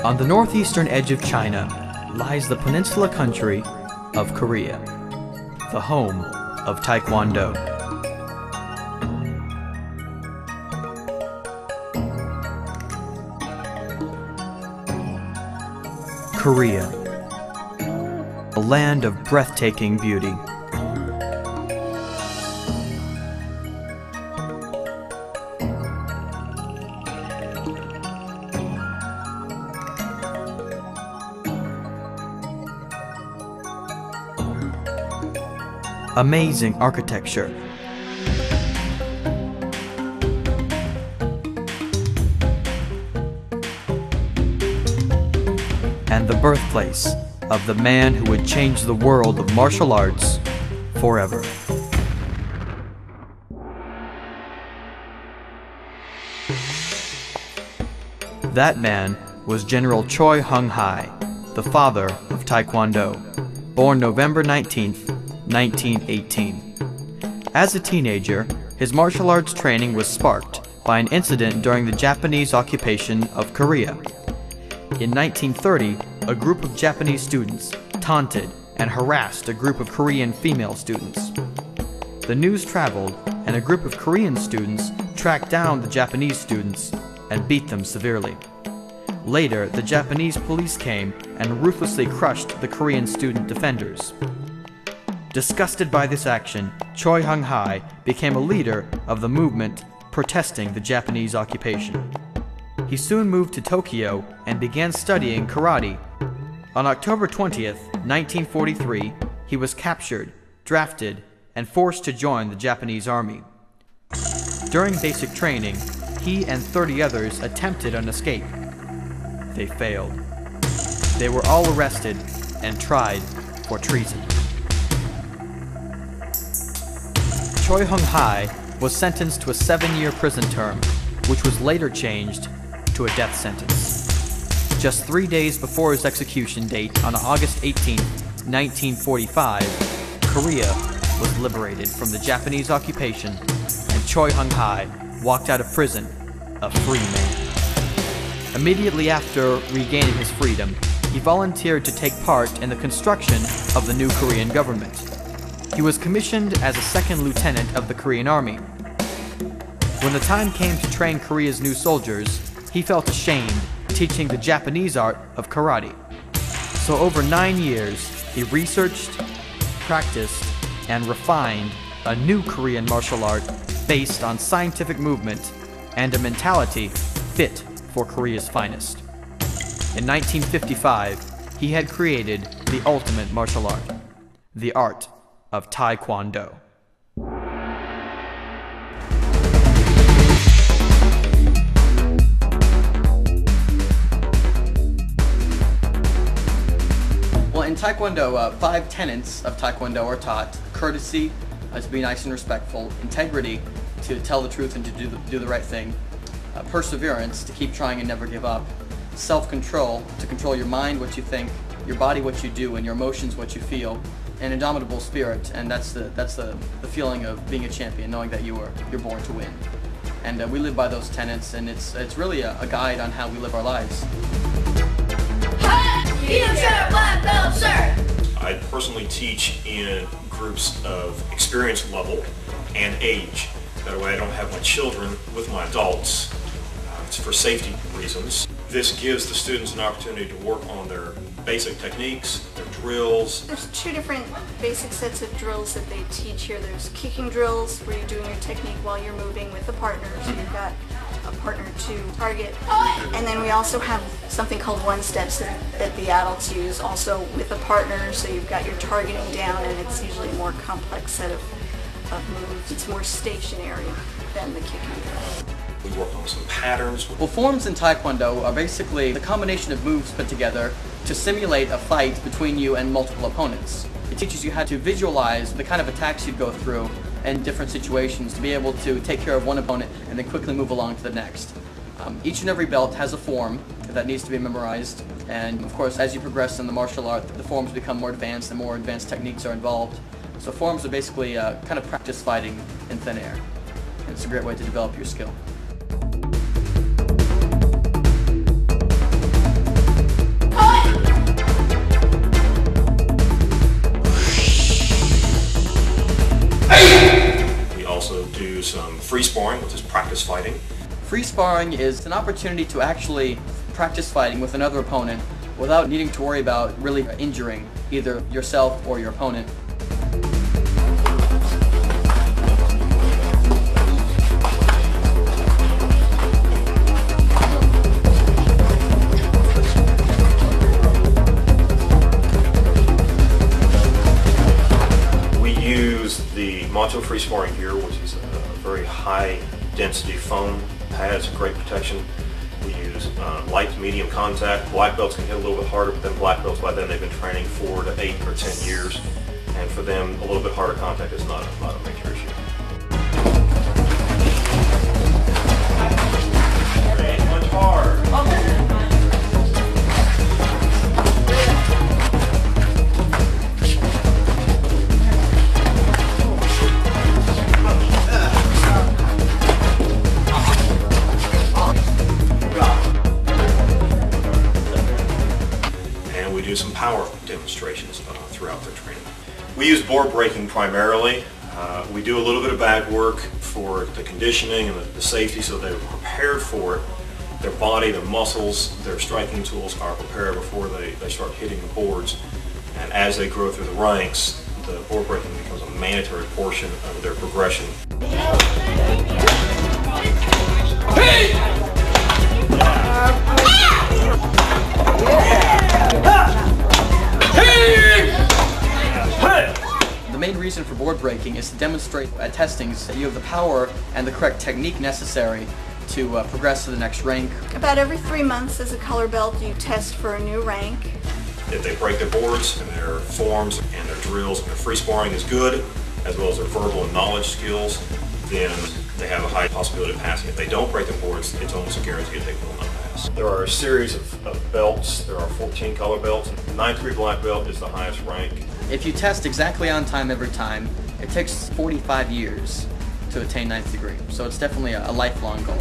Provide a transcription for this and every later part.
On the northeastern edge of China lies the peninsula country of Korea, the home of Taekwondo. Korea, a land of breathtaking beauty. Amazing architecture, and the birthplace of the man who would change the world of martial arts forever. That man was General Choi Hung-hai, the father of Taekwondo, born November 19th, 1918. As a teenager, his martial arts training was sparked by an incident during the Japanese occupation of Korea. In 1930, a group of Japanese students taunted and harassed a group of Korean female students. The news traveled, and a group of Korean students tracked down the Japanese students and beat them severely. Later, the Japanese police came and ruthlessly crushed the Korean student defenders. Disgusted by this action, Choi Hung-hai became a leader of the movement protesting the Japanese occupation. He soon moved to Tokyo and began studying karate. On October 20th, 1943, he was captured, drafted, and forced to join the Japanese army. During basic training, he and 30 others attempted an escape. They failed. They were all arrested and tried for treason. Choi Hung-hai was sentenced to a 7-year prison term, which was later changed to a death sentence. Just 3 days before his execution date on August 18, 1945, Korea was liberated from the Japanese occupation, and Choi Hung-hai walked out of prison a free man. Immediately after regaining his freedom, he volunteered to take part in the construction of the new Korean government. He was commissioned as a second lieutenant of the Korean Army. When the time came to train Korea's new soldiers, he felt ashamed teaching the Japanese art of karate. So over 9 years, he researched, practiced, and refined a new Korean martial art based on scientific movement and a mentality fit for Korea's finest. In 1955, he had created the ultimate martial art, the art of Taekwondo. Well, in Taekwondo, 5 tenets of Taekwondo are taught: courtesy, to be nice and respectful; integrity, to tell the truth and to do the right thing; perseverance, to keep trying and never give up; self-control, to control your mind, what you think; your body, what you do; and your emotions, what you feel; an indomitable spirit, and that's the feeling of being a champion, knowing that you're born to win. And we live by those tenets, and it's really a guide on how we live our lives. Future black belt, sir! I personally teach in groups of experience level and age. That way I don't have my children with my adults. It's for safety reasons. This gives the students an opportunity to work on their basic techniques, their drills. There's 2 different basic sets of drills that they teach here. There's kicking drills, where you're doing your technique while you're moving with a partner, so you've got a partner to target. And then we also have something called one-steps that the adults use, also with a partner, so you've got your targeting down, and it's usually a more complex set of moves. It's more stationary than the kicking drill. We work on some patterns. Well, forms in Taekwondo are basically the combination of moves put together to simulate a fight between you and multiple opponents. It teaches you how to visualize the kind of attacks you'd go through in different situations to be able to take care of one opponent and then quickly move along to the next. Each and every belt has a form that needs to be memorized, and of course as you progress in the martial art, the forms become more advanced and more advanced techniques are involved. So forms are basically kind of practice fighting in thin air. And it's a great way to develop your skill. Free sparring is an opportunity to actually practice fighting with another opponent without needing to worry about really injuring either yourself or your opponent. We use the Macho Free Sparring gear, which is a very high density foam pads, great protection. We use light to medium contact. Black belts can hit a little bit harder than black belts. By then they've been training 4 to 8 or 10 years, and for them a little bit harder contact is not a major issue. Great, punch hard. We do some power demonstrations throughout their training. We use board breaking primarily. We do a little bit of bag work for the conditioning and the safety, so they're prepared for it. Their body, their muscles, their striking tools are prepared before they start hitting the boards. And as they grow through the ranks, the board breaking becomes a mandatory portion of their progression. The main reason for board breaking is to demonstrate at testings that you have the power and the correct technique necessary to progress to the next rank. About every 3 months as a color belt you test for a new rank. If they break their boards and their forms and their drills and their free sparring is good, as well as their verbal and knowledge skills, then they have a high possibility of passing. If they don't break their boards, it's almost a guarantee that they will not pass. There are a series of belts. There are 14 color belts. 9th degree black belt is the highest rank. If you test exactly on time every time, it takes 45 years to attain 9th degree. So it's definitely a lifelong goal.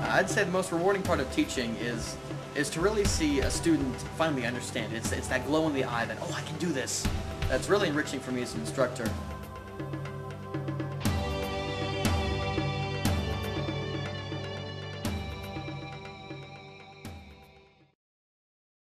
I'd say the most rewarding part of teaching is to really see a student finally understand. It's that glow in the eye that, oh, I can do this. That's really enriching for me as an instructor.